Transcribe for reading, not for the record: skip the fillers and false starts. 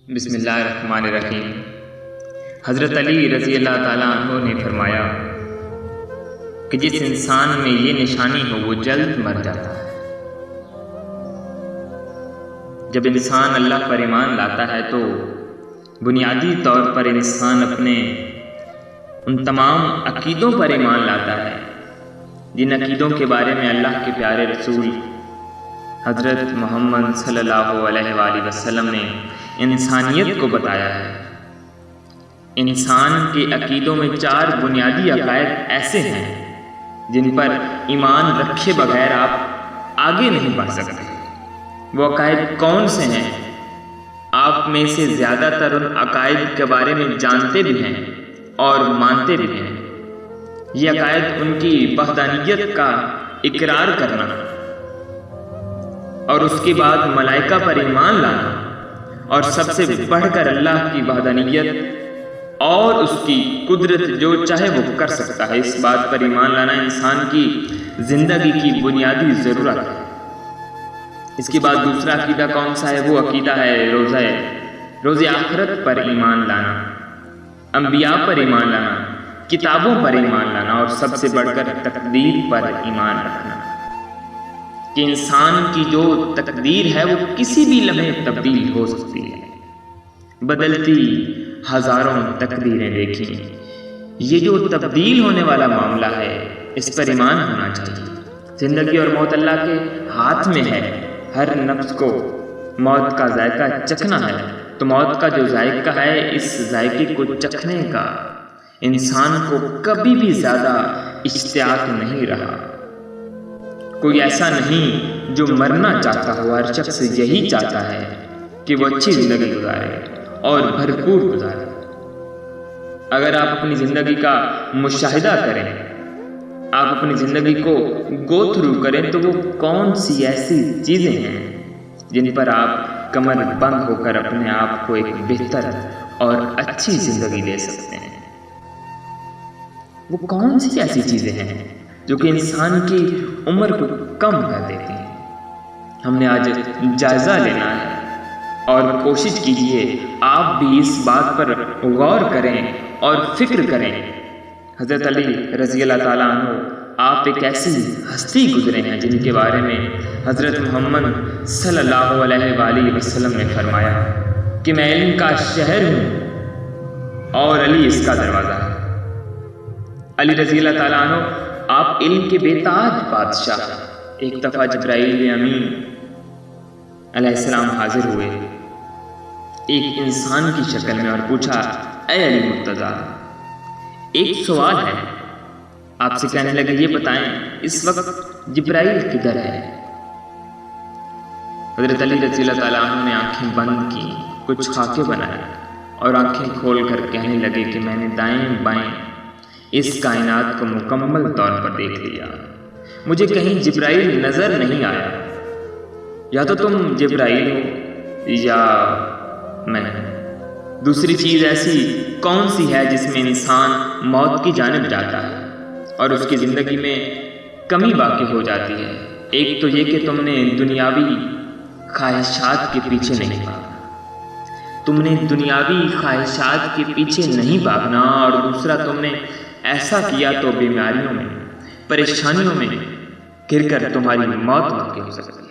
بسم اللہ الرحمن الرحیم۔ حضرت علی رضی اللہ تعالیٰ عنہ نے فرمایا کہ جس انسان میں یہ نشانی ہو وہ جلد مر جاتا ہے۔ جب انسان اللہ پر ایمان لاتا ہے تو بنیادی طور پر انسان اپنے ان تمام عقیدوں پر ایمان لاتا ہے جن عقیدوں کے بارے میں اللہ کے پیارے رسول حضرت محمد صلی اللہ علیہ وآلہ وسلم نے انسانیت کو بتایا ہے۔ انسان کے عقیدوں میں 4 بنیادی عقائد ایسے ہیں جن پر ایمان رکھے بغیر آپ آگے نہیں بڑھ سکتے۔ وہ عقائد کون سے ہیں؟ آپ میں سے زیادہ تر ان عقائد کے بارے میں جانتے بھی ہیں اور مانتے بھی ہیں۔ یہ عقائد ان کی وحدانیت کا اقرار کرنا اور اس کے بعد ملائکہ پر ایمان لانا اور سب سے بڑھ کر اللہ کی وحدانیت اور اس کی قدرت جو چاہے وہ کر سکتا ہے، اس بات پر ایمان لانا انسان کی زندگی کی بنیادی ضرورت ہے۔ اس کے بعد دوسرا عقیدہ کون سا ہے؟ وہ عقیدہ ہے روز آخرت پر ایمان لانا، انبیاء پر ایمان لانا، کتابوں پر ایمان لانا اور سب سے بڑھ کر تقدیر پر ایمان رکھنا کہ انسان کی جو تقدیر ہے وہ کسی بھی لمحے تبدیل ہو سکتی ہے۔ بدلتی ہزاروں تقدیریں دیکھیں، یہ جو تبدیل ہونے والا معاملہ ہے اس پر ایمان ہونا چاہیے۔ زندگی اور موت اللہ کے ہاتھ میں ہے۔ ہر نفس کو موت کا ذائقہ چکھنا ہے، تو موت کا جو ذائقہ ہے اس ذائقے کو چکھنے کا انسان کو کبھی بھی زیادہ اشتیاق نہیں رہا۔ کوئی ایسا نہیں جو مرنا چاہتا ہو، ہر شخص یہی چاہتا ہے کہ وہ اچھی زندگی گزارے اور بھرپور گزارے۔ اگر آپ اپنی زندگی کا مشاہدہ کریں، آپ اپنی زندگی کو گو تھرو کریں، تو وہ کون سی ایسی چیزیں ہیں جن پر آپ کمر بند ہو کر اپنے آپ کو ایک بہتر اور اچھی زندگی دے سکتے ہیں؟ وہ کون سی ایسی چیزیں ہیں جو کہ انسان کی عمر کو کم کر دیتی ہیں؟ ہم نے آج جائزہ لینا ہے اور کوشش کیجیے آپ بھی اس بات پر غور کریں اور فکر کریں۔ حضرت علی رضی اللہ تعالیٰ عنہ آپ ایک ایسی ہستی گزرے ہیں جن کے بارے میں حضرت محمد صلی اللہ علیہ وآلہ وسلم نے فرمایا کہ میں علم کا شہر ہوں اور علی اس کا دروازہ ہے۔ علی رضی اللہ تعالیٰ عنہ آپ علم کے بے تاج بادشاہ۔ ایک دفعہ جبرائیل امین علیہ السلام حاضر ہوئے ایک انسان کی شکل میں اور پوچھا، اے علی مرتضیٰ، ایک سوال ہے، آپ سے کہنے لگے یہ بتائیں اس وقت جبرائیل کدھر ہے؟ حضرت علی رضی اللہ تعالیٰ عنہ نے آنکھیں بند کی، کچھ خاکے بنائے اور آنکھیں کھول کر کہنے لگے کہ میں نے دائیں بائیں اس کائنات کو مکمل طور پر دیکھ لیا، مجھے کہیں جبرائیل نظر نہیں آیا۔ یا تو تم جبرائیل ہو یا میں۔ دوسری چیز ایسی کون سی ہے جس میں انسان موت کی جانب جاتا ہے اور اس کی زندگی میں کمی باقی ہو جاتی ہے؟ ایک تو یہ کہ تم نے دنیاوی خواہشات کے پیچھے نہیں بھاگنا، تم نے دنیاوی خواہشات کے پیچھے نہیں بھاگنا، اور دوسرا تم نے ایسا کیا تو بیماریوں میں، پریشانیوں میں گر کر تمہاری موت واقع ہو سکتی ہے۔